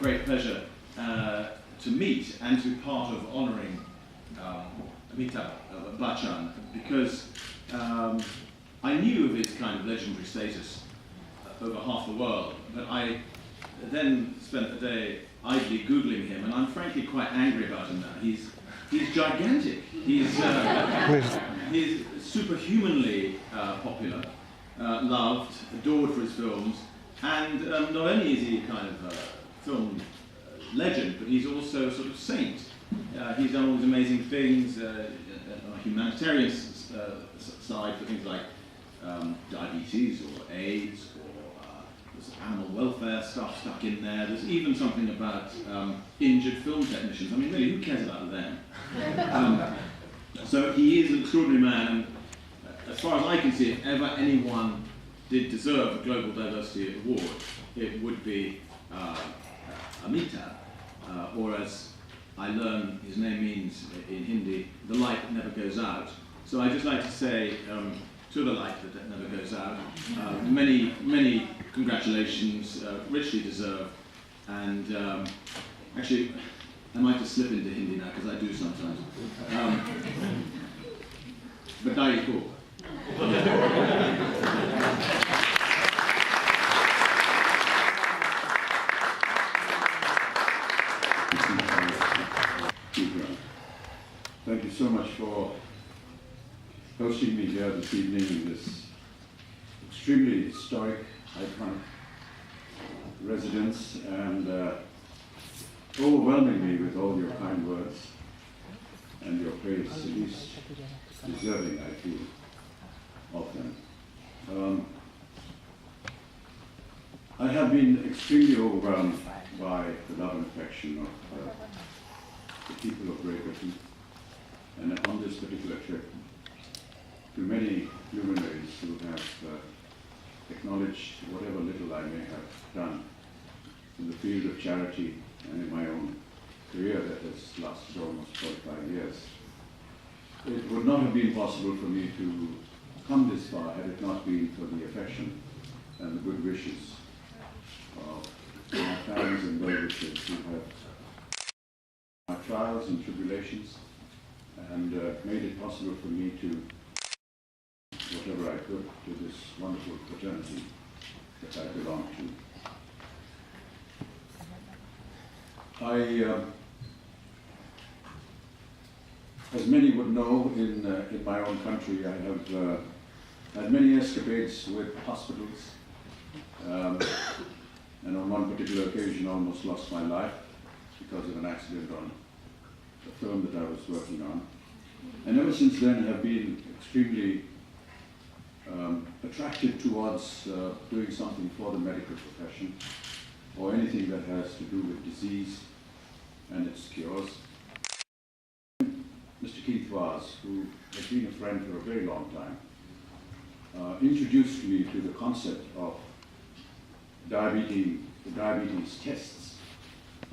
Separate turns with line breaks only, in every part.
great pleasure to meet and to be part of honouring Amitabh Bachchan, because I knew of his kind of legendary status over half the world, but I then spent the day idly Googling him, and I'm frankly quite angry about him now. He's gigantic. He's superhumanly popular, loved, adored for his films, and not only is he a kind of film legend, but he's also a sort of saint. He's done all these amazing things on a humanitarian side for things like diabetes or AIDS, or there's animal welfare stuff stuck in there. There's even something about injured film technicians. I mean, really, who cares about them? So he is an extraordinary man, and as far as I can see, if ever anyone did deserve a Global Diversity Award, it would be Amitabh, or as I learn his name means in Hindi, the light never goes out. So I'd just like to say to the light that never goes out, many, many congratulations, richly deserved, and actually, I might just slip into Hindi now, because I do sometimes. But that is cool.
Thank you so much for hosting me here this evening in this extremely historic, iconic residence, and overwhelming me with all your kind words and your praise, at least deserving, I feel, of them. I have been extremely overwhelmed by the love and affection of the people of Great Britain, and on this particular trip, to many luminaries who have acknowledged whatever little I may have done in the field of charity and in my own career that has lasted almost 45 years. It would not have been possible for me to come this far had it not been for the affection and the good wishes of my fans and well-wishers who have my trials and tribulations, and made it possible for me to whatever I could to this wonderful fraternity that I belong to. As many would know, in my own country, I have had many escapades with hospitals, and on one particular occasion almost lost my life because of an accident on a film that I was working on. And ever since then have been extremely attracted towards doing something for the medical profession, or anything that has to do with disease and its cures. Mr. Keith Vaz, who has been a friend for a very long time, introduced me to the concept of diabetes tests.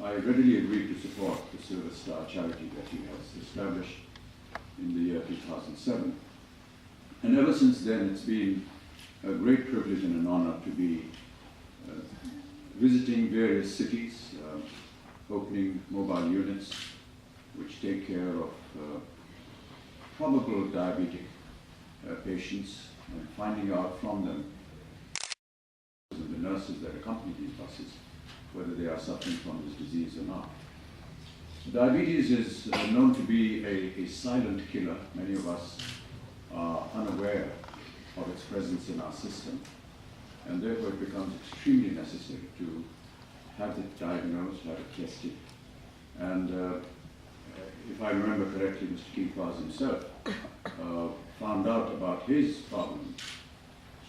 I readily agreed to support the Silver Star charity that he has established in the year 2007. And ever since then, it's been a great privilege and an honor to be visiting various cities, opening mobile units which take care of probable diabetic patients, and finding out from them, and the nurses that accompany these buses, whether they are suffering from this disease or not. Diabetes is known to be a silent killer. Many of us are unaware of its presence in our system, and therefore it becomes extremely necessary to have it diagnosed, have it tested. And if I remember correctly, Mr. Keith Vaz himself found out about his problem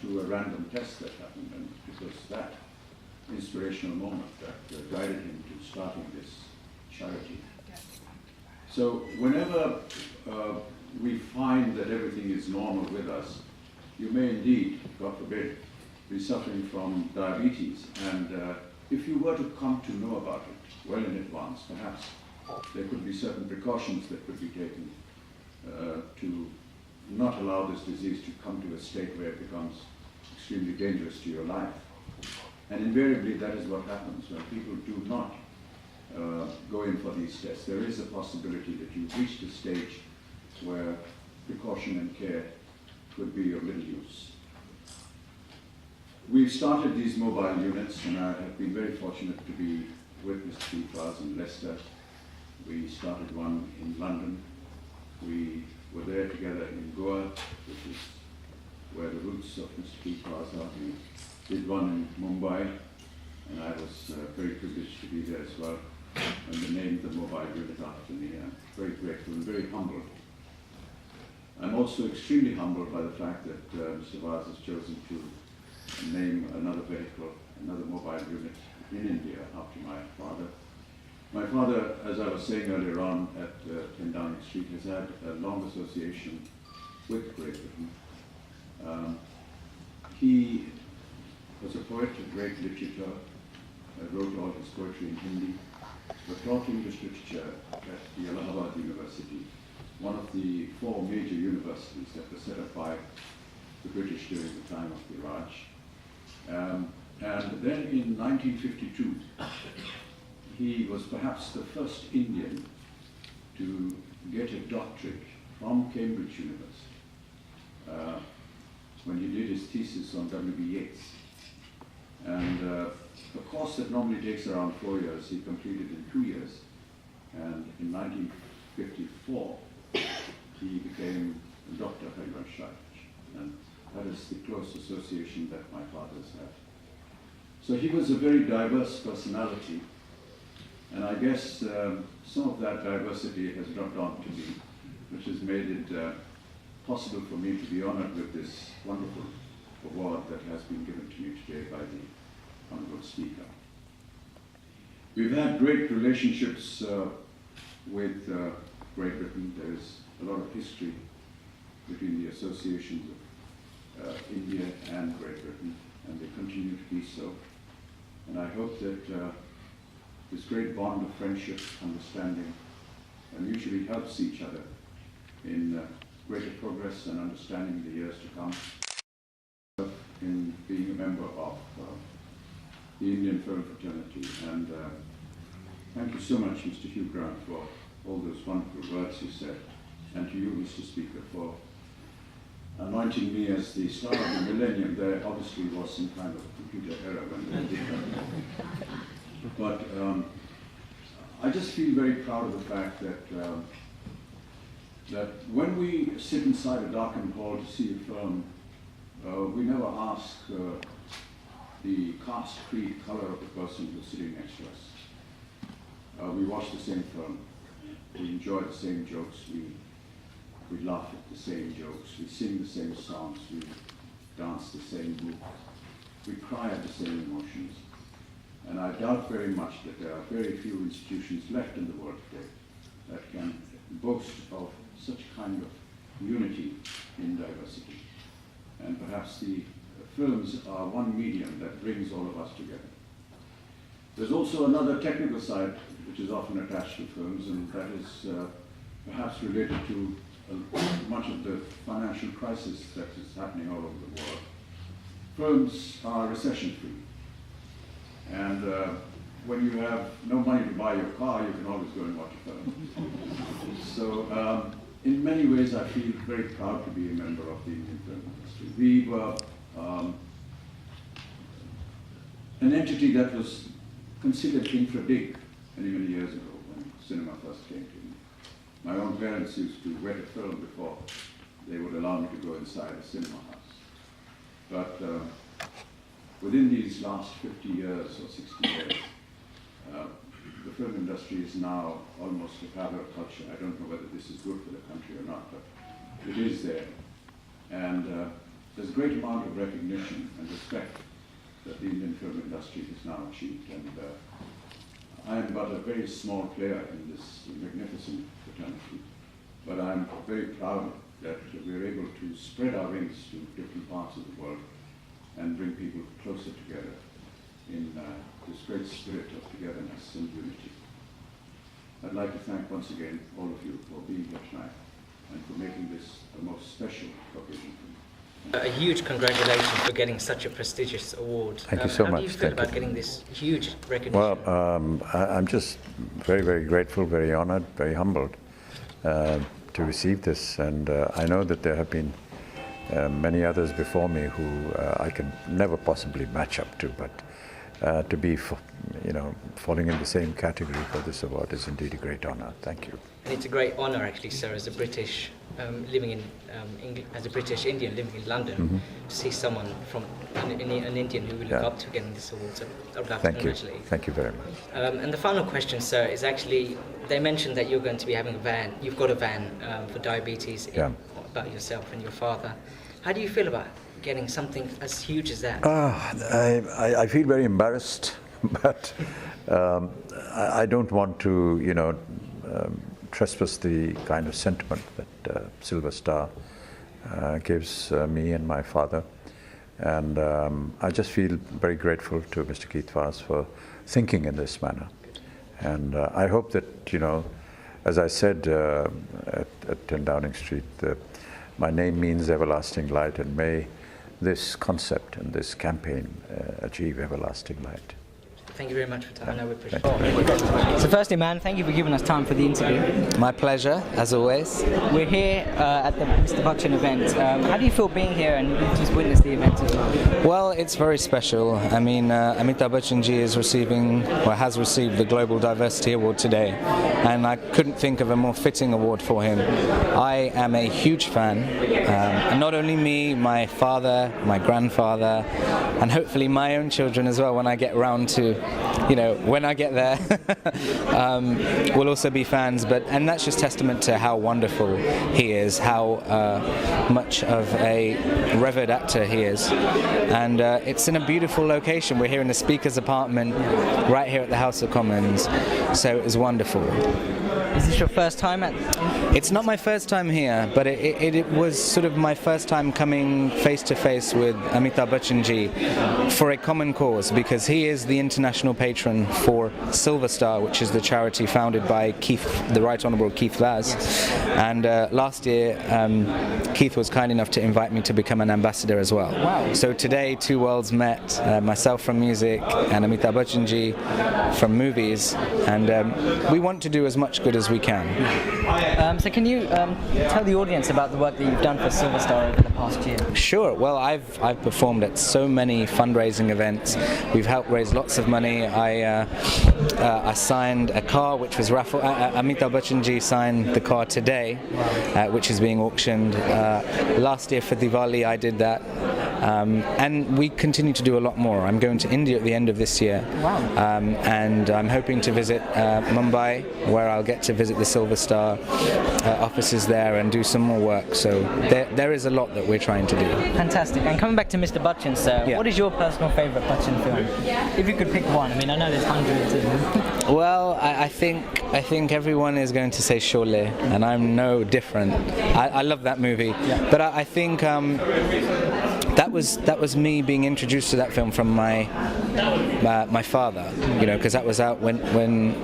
through a random test that happened, and it was that inspirational moment that guided him to starting this charity. So whenever we find that everything is normal with us, you may indeed, God forbid, be suffering from diabetes, and if you were to come to know about it well in advance, perhaps there could be certain precautions that could be taken to not allow this disease to come to a state where it becomes extremely dangerous to your life. And invariably that is what happens when people do not go in for these tests. There is a possibility that you've reached a stage where precaution and care could be of little use. We've started these mobile units, and I have been very fortunate to be with Mr. P. in Leicester. We started one in London. We were there together in Goa, which is where the roots of Mr. P. are. We did one in Mumbai, and I was very privileged to be there as well. And they named the mobile unit after me. I'm very grateful and very humbled. I'm also extremely humbled by the fact that Mr. Vaz has chosen to name another vehicle, another mobile unit in India after my father. My father, as I was saying earlier on at 10 Downing Street, has had a long association with Great Britain. He was a poet of great literature, wrote all his poetry in Hindi, but taught English literature at the Allahabad University, one of the 4 major universities that were set up by the British during the time of the Raj. And then in 1952, he was perhaps the first Indian to get a doctorate from Cambridge University when he did his thesis on W.B. Yeats. And a course that normally takes around 4 years, he completed in 2 years. And in 1954, he became Dr. Harivansh. And that is the close association that my father's had. So he was a very diverse personality. And I guess some of that diversity has dropped on to me, which has made it possible for me to be honored with this wonderful award that has been given to me today by the Honorable Speaker. We've had great relationships with Great Britain. There is a lot of history between the associations of India and Great Britain, and they continue to be so. And I hope that this great bond of friendship, understanding, mutually helps each other in greater progress and understanding the years to come. In being a member of the Indian Film Fraternity, and thank you so much, Mr. Hugh Grant, for all those wonderful words you said, and to you, Mr. Speaker, for anointing me as the star of the millennium. There obviously was some kind of computer error when they did that. But I just feel very proud of the fact that that when we sit inside a darkened hall to see a film, we never ask the caste, creed, color of the person who's sitting next to us. We watch the same film. We enjoy the same jokes. We laugh at the same jokes. We sing the same songs. We dance the same moves. We cry at the same emotions. And I doubt very much that there are very few institutions left in the world today that can boast of such kind of unity in diversity. And perhaps the films are one medium that brings all of us together. There's also another technical side which is often attached to films, and that is perhaps related to much of the financial crisis that is happening all over the world. Films are recession-free. And when you have no money to buy your car, you can always go and watch a film. So in many ways, I feel very proud to be a member of the Indian film industry. We were an entity that was considered infra-big many, many years ago when cinema first came to me. My own parents used to rent a film before they would allow me to go inside a cinema house. But within these last 50 years or 60 years, the film industry is now almost a parallel culture. I don't know whether this is good for the country or not, but it is there. And there's a great amount of recognition and respect that the Indian film industry has now achieved. And I am but a very small player in this magnificent fraternity, but I'm very proud that we're able to spread our wings to different parts of the world and bring people closer together in this great spirit of togetherness and unity. I'd like to thank once again all of you for being here tonight and for making this the most special occasion for me.
A huge congratulations for getting such a prestigious award.
Thank you so much.
How do you feel about getting this huge recognition?
Well, I'm just very, very grateful, very honored, very humbled to receive this, and I know that there have been many others before me who I can never possibly match up to, but to be, falling in the same category for this award is indeed a great honor. Thank you.
And it's a great honor, actually, sir, as a British living in as a British Indian living in London, to see someone from an Indian who we look up to getting this award. So I would like to congratulate you.
Thank you very much.
And the final question, sir, is actually they mentioned that you're going to be having a van. You've got a van for diabetes. About yourself and your father. How do you feel about getting something as huge as that?
I feel very embarrassed, but I don't want to, trespass the kind of sentiment that Silver Star gives me and my father. And I just feel very grateful to Mr. Keith Vaz for thinking in this manner. And I hope that, as I said at 10 Downing Street, my name means everlasting light, and may this concept and this campaign achieve everlasting light.
Thank you very much for your time. I know we appreciate it. So firstly, man, thank you for giving us time for the interview.
My pleasure, as always.
We're here at the Mr. Bachchan event. How do you feel being here and just witness the event as well?
Well, it's very special. I mean, Amitabh Bachchan ji is has received the Global Diversity Award today, and I couldn't think of a more fitting award for him. I am a huge fan, and not only me, my father, my grandfather, and hopefully my own children as well when I get round to, when I get there, will also be fans. And that's just testament to how wonderful he is, how much of a revered actor he is. And it's in a beautiful location. We're here in the Speaker's apartment, right here at the House of Commons. So it was wonderful.
Is this your first time at?
It's not my first time here, but it was sort of my first time coming face to face with Amitabh Bachchan ji for a common cause, because he is the international patron for Silver Star, which is the charity founded by the Right Honourable Keith Vaz. Yes. And last year, Keith was kind enough to invite me to become an ambassador as well.
Wow.
So today, two worlds met, myself from music and Amitabh Bachchan ji from movies, and we want to do as much good as we can.
So can you tell the audience about the work that you've done for Silver Star over the past year?
Sure. Well, I've performed at so many fundraising events. We've helped raise lots of money. I signed a car which was raffled. Amitabh Bachchan ji signed the car today, which is being auctioned. Last year for Diwali I did that. And we continue to do a lot more. I'm going to India at the end of this year.
Wow.
And I'm hoping to visit Mumbai, where I'll get to visit the Silver Star offices there and do some more work. So there is a lot that we're trying to do.
Fantastic. And coming back to Mr. Bachchan, sir, what is your personal favourite Bachchan film? If you could pick one. I mean, I know there's hundreds of them.
Well, I think everyone is going to say Sholay, and I'm no different. I love that movie.
Yeah.
But I think that was me being introduced to that film from my father, because that was out when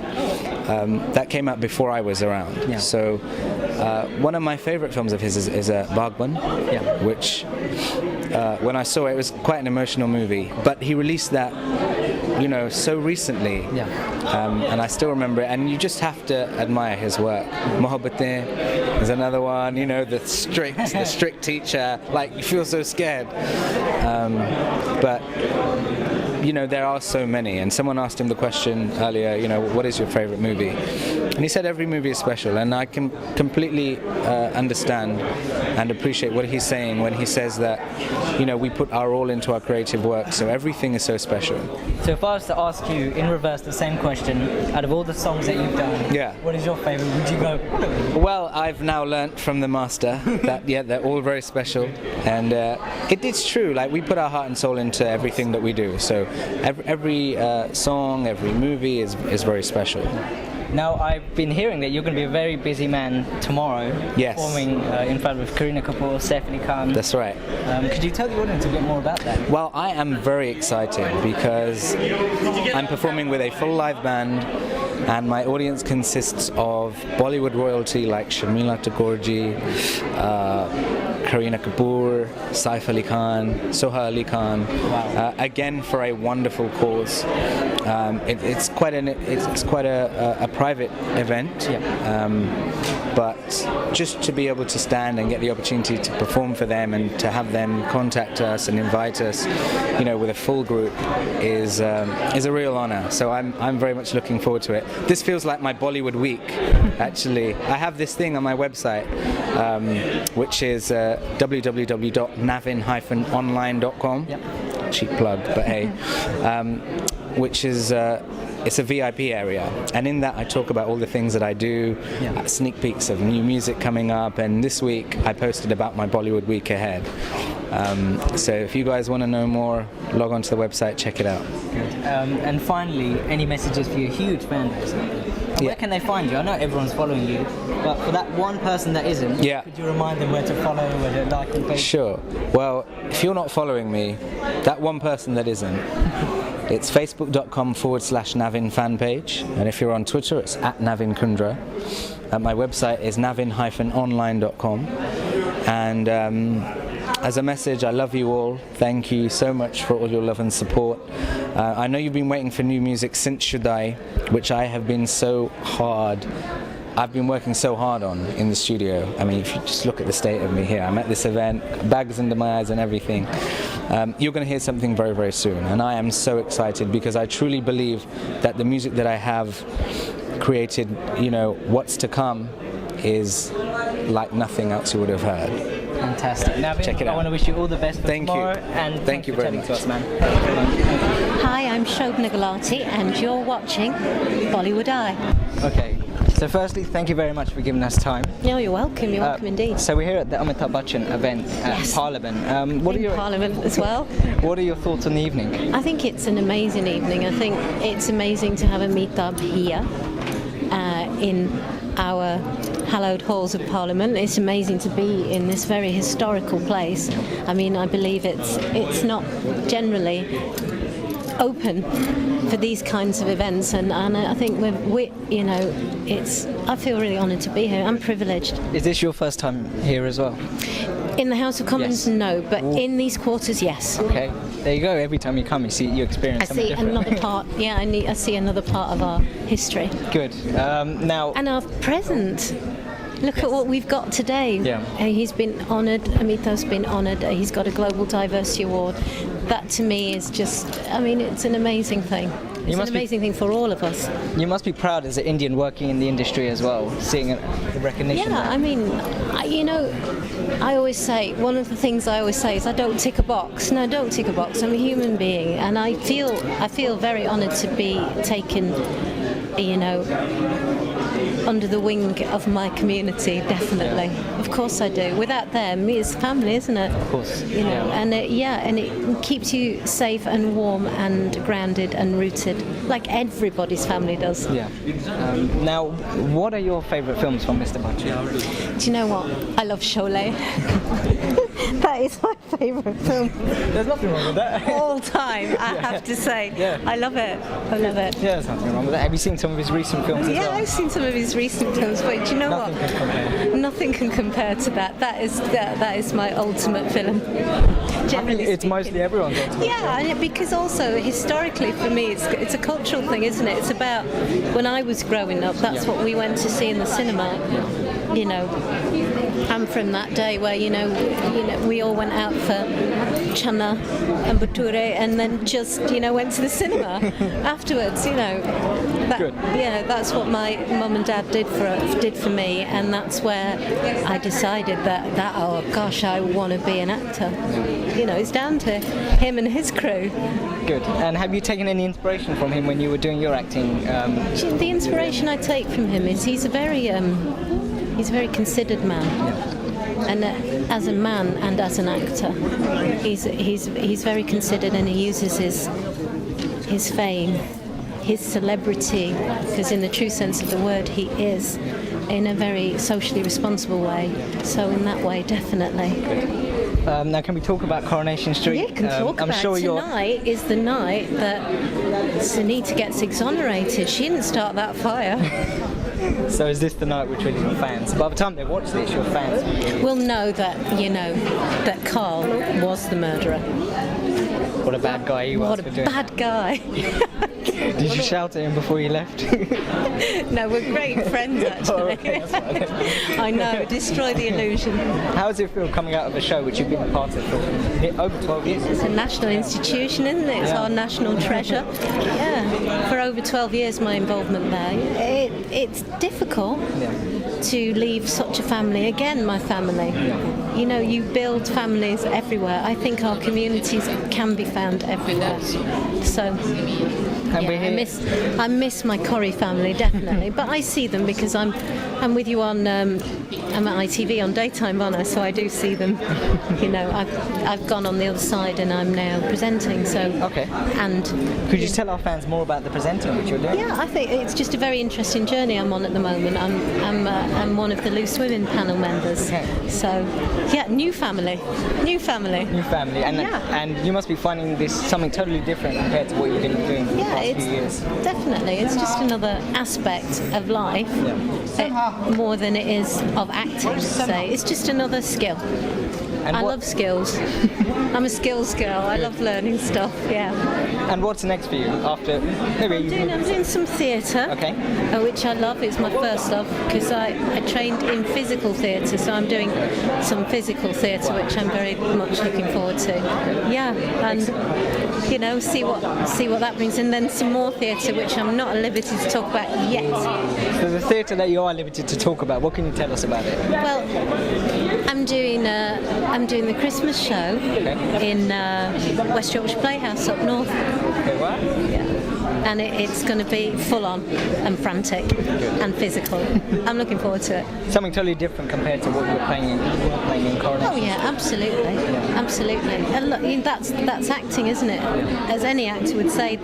that came out before I was around.
Yeah.
So one of my favourite films of his is Bachchan, which when I saw it was quite an emotional movie. But he released that, so recently, and I still remember it. And you just have to admire his work. Mohabbatein is another one. The strict teacher. Like, you feel so scared, but. There are so many, and someone asked him the question earlier, what is your favourite movie? And he said every movie is special, and I can completely understand and appreciate what he's saying when he says that, we put our all into our creative work, so everything is so special.
So if I was to ask you in reverse the same question, out of all the songs that you've done, what is your favourite? Would you go?
Well, I've now learnt from the master that they're all very special, and it's true. Like, we put our heart and soul into everything that we do. So every song, every movie is very special.
Now, I've been hearing that you're going to be a very busy man tomorrow, performing in front of Kareena Kapoor, Saif Ali Khan.
That's right.
Could you tell the audience a bit more about that?
Well, I am very excited because I'm performing with a full live band, and my audience consists of Bollywood royalty like Sharmila Tagore ji, Kareena Kapoor, Saif Ali Khan, Soha Ali Khan.
Wow.
Again, for a wonderful cause. It's quite a private event, but just to be able to stand and get the opportunity to perform for them and to have them contact us and invite us, with a full group is a real honor. So I'm very much looking forward to it. This feels like my Bollywood week, actually. I have this thing on my website, which is www.navin-online.com. Cheap plug, but hey. Which is it's a VIP area, and in that I talk about all the things that I do, sneak peeks of new music coming up, and this week I posted about my Bollywood week ahead. So if you guys want to know more, log on to the website, check it out.
Good. And finally, any messages for your huge fan base? Where can they find you? I know everyone's following you, but for that one person that isn't, could you remind them where to follow, where to like and page?
Sure. Well, if you're not following me, that one person that isn't, it's facebook.com/Navin fan page, and if you're on Twitter, it's @Navin Kundra. My website is navin-online.com, and as a message, I love you all. Thank you so much for all your love and support. I know you've been waiting for new music since Shudai, which I've been working so hard on in the studio. I mean, if you just look at the state of me here, I'm at this event, bags under my eyes and everything. You're going to hear something very, very soon, and I am so excited because I truly believe that the music that I have created, what's to come, is like nothing else you would have heard.
Fantastic. Navin,
check it out.
I want to wish you all the best for
Thank
tomorrow,
you.
and
thank you
for
very
chatting
much.
to us, man.
Hi, I'm Shobna Gulati, and you're watching Bollywood Eye.
Okay. So firstly, thank you very much for giving us time.
No, you're welcome. You're welcome indeed.
So we're here at the Amitabh Bachchan event at Parliament.
Parliament as well.
What are your thoughts on the evening?
I think it's an amazing evening. I think it's amazing to have Amitabh here in our hallowed halls of Parliament. It's amazing to be in this very historical place. I mean, I believe it's not generally open for these kinds of events, and I think I feel really honoured to be here. I'm privileged.
Is this your first time here as well?
In the House of Commons, no, but in these quarters, yes.
Okay, there you go. Every time you come, you experience something different.
Another part. Yeah, I see another part of our history.
Good. Now,
and our present. Look at what we've got today.
Yeah.
He's been honoured. Amitabh's been honoured. He's got a Global Diversity Award. That to me is just, it's an amazing thing. It's an amazing thing for all of us.
You must be proud as an Indian working in the industry as well, seeing the recognition.
Yeah, I always say, one of the things I always say is I don't tick a box. No, I don't tick a box. I'm a human being, and I feel very honoured to be taken, under the wing of my community, definitely. Of course I do. Without them, it's family, isn't it?
Of course.
And it keeps you safe and warm and grounded and rooted, like everybody's family does.
Yeah. Now, what are your favourite films from Mr. Bachchan?
Do you know what? I love Sholay. That is my favourite film.
There's nothing wrong with that.
All time, I have to say.
Yeah.
I love it. I love it.
Yeah, there's nothing wrong with that. Have you seen some of his recent films as well?
Yeah, I've seen some of his recent films, but do you know what? Nothing can compare to that. That is my ultimate film. Generally
it's mostly everyone's ultimate.
Yeah, because also historically for me, it's a cultural thing, isn't it? It's about when I was growing up. That's what we went to see in the cinema. I'm from that day where we all went out for chana and bhature and then just went to the cinema afterwards. That's what my mum and dad did for me, and that's where I decided that oh gosh, I want to be an actor. It's down to him and his crew.
Good. And have you taken any inspiration from him when you were doing your acting?
The inspiration I take from him is he's a very considered man.
Yeah.
And as a man and as an actor, he's very considered, and he uses his fame, his celebrity, because in the true sense of the word, he is, in a very socially responsible way. So in that way, definitely.
Now, can we talk about Coronation Street?
Yeah, can talk about it. Tonight is the night that Sunita gets exonerated. She didn't start that fire.
So is this the night which really your fans? By the time they watch this, your fans
will know that that Carl was the murderer.
What a bad guy he was.
What a
for doing
bad guy.
Did you shout at him before you left?
No, we're great friends actually.
Oh, okay, that's fine.
I know, destroy the illusion.
How does it feel coming out of a show which you've been a part of for over 12 years?
It's a national institution, isn't it? It's our national treasure. Yeah, for over 12 years my involvement there. It's difficult to leave such a family. Again, my family. You know, you build families everywhere. I think our communities can be found everywhere. So, I miss my Corrie family definitely, but I see them because I'm with you on I'm at ITV on daytime, aren't I? So I do see them. You know, I've gone on the other side and I'm now presenting. So And
could you tell our fans more about the presenting which you're doing?
Yeah, I think it's just a very interesting journey I'm on at the moment. I'm one of the Loose Women panel members.
Okay.
So yeah, new family,
and you must be finding this something totally different compared to what you've been doing for the past few years.
Definitely, it's just another aspect of life, more than it is of acting. Say, it's just another skill. I love skills. I'm a skills girl. I love learning stuff. Yeah.
And what's next for you after?
I'm doing some theatre, which I love. It's my first love because I trained in physical theatre, so I'm doing some physical theatre, which I'm very much looking forward to. Yeah, and see what that brings, and then some more theatre, which I'm not at liberty to talk about yet.
So the theatre that you are limited to talk about, what can you tell us about it?
Well, I'm doing the Christmas show in West Yorkshire Playhouse up north.
Okay, wow.
Yeah. And it's going to be full on and frantic and physical. I'm looking forward to it.
Something totally different compared to what you were playing in Coronation.
Oh yeah, absolutely, absolutely. And look, that's acting, isn't it? As any actor would say,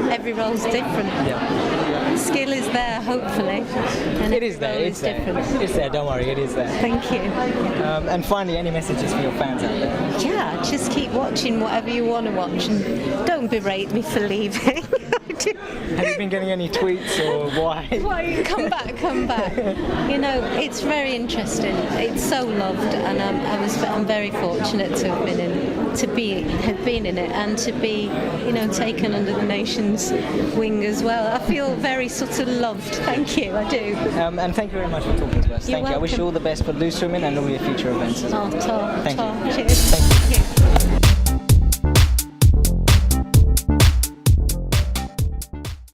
every role's different. Skill is there, hopefully. And
it is there. It's there.
Different.
It's there. Don't worry, it is there.
Thank you.
And finally, any messages for your fans out there?
Yeah, just keep watching whatever you want to watch, and don't berate me for leaving.
Have you been getting any tweets or why?
Why? Come back. It's very interesting. It's so loved, and I'm very fortunate to have been in it, and to be, taken under the nation's wing as well. I feel very sort of loved. Thank you, I do.
And thank you very much for talking to us.
You're
Thank you. I wish you all the best for Loose Women and all your future events as well.
Thank you.
Thank you.
Cheers.
Thank you.